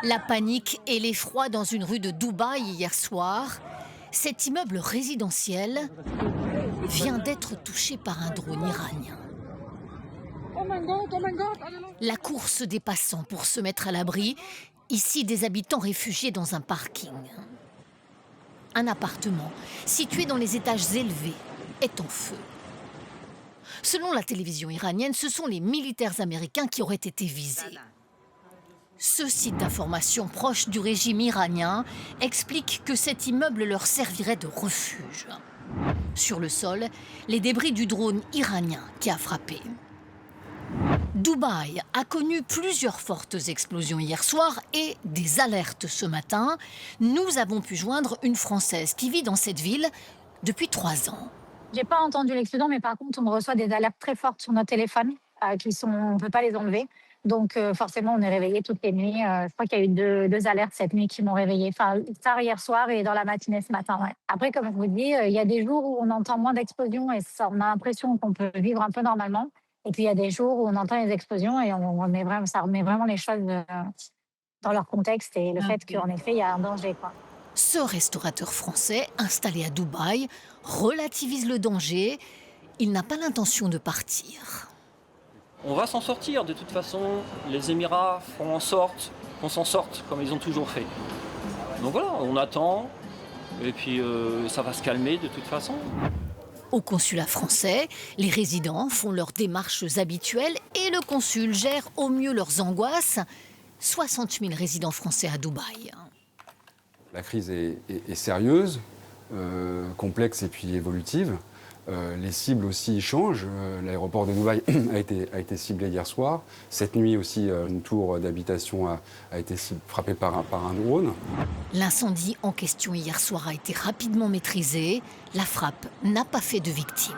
La panique et l'effroi dans une rue de Dubaï hier soir. Cet immeuble résidentiel vient d'être touché par un drone iranien. La course des passants pour se mettre à l'abri. Ici, des habitants réfugiés dans un parking. Un appartement, situé dans les étages élevés, est en feu. Selon la télévision iranienne, ce sont les militaires américains qui auraient été visés. Ce site d'information proche du régime iranien explique que cet immeuble leur servirait de refuge. Sur le sol, les débris du drone iranien qui a frappé. Dubaï a connu plusieurs fortes explosions hier soir et des alertes ce matin. Nous avons pu joindre une Française qui vit dans cette ville depuis 3 ans. J'ai pas entendu l'explosion, mais par contre, on reçoit des alertes très fortes sur nos téléphones, on peut pas les enlever. Donc, forcément, on est réveillés toutes les nuits. Je crois qu'il y a eu deux alertes cette nuit qui m'ont réveillée. Enfin, tard hier soir et dans la matinée ce matin, ouais. Après, comme je vous dis, il y a des jours où on entend moins d'explosions et ça, on a l'impression qu'on peut vivre un peu normalement. Et puis, il y a des jours où on entend les explosions et ça remet vraiment les choses dans leur contexte et le fait qu'en effet, il y a un danger, quoi. Ce restaurateur français, installé à Dubaï, relativise le danger. Il n'a pas l'intention de partir. On va s'en sortir, de toute façon, les Émirats feront en sorte qu'on s'en sorte comme ils ont toujours fait. Donc voilà, on attend, et puis ça va se calmer de toute façon. Au consulat français, les résidents font leurs démarches habituelles et le consul gère au mieux leurs angoisses. 60 000 résidents français à Dubaï. La crise est sérieuse, complexe et puis évolutive. Les cibles aussi changent. L'aéroport de Dubaï a été ciblé hier soir. Cette nuit aussi, une tour d'habitation a été frappée par un drone. L'incendie en question hier soir a été rapidement maîtrisé. La frappe n'a pas fait de victimes.